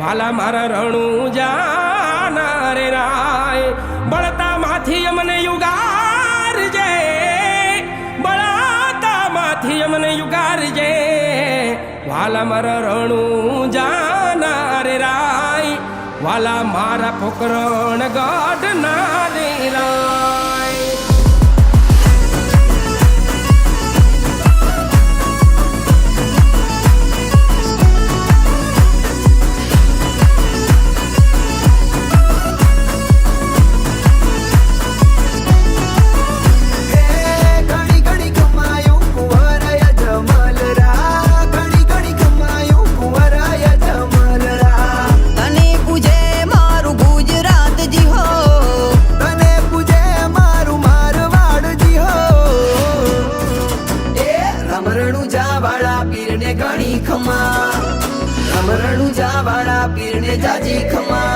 વાલા મારા રણું જાના રે રાય બળતા માંથી અમને યુગારજે બળતા માંથી અમને યુગારજે વાલા મારા રણું જાના રે રાય વાલા મારા પોકરણ ગઢ ના રે રાય રણુજા વાળા પીરને જાજી ખમા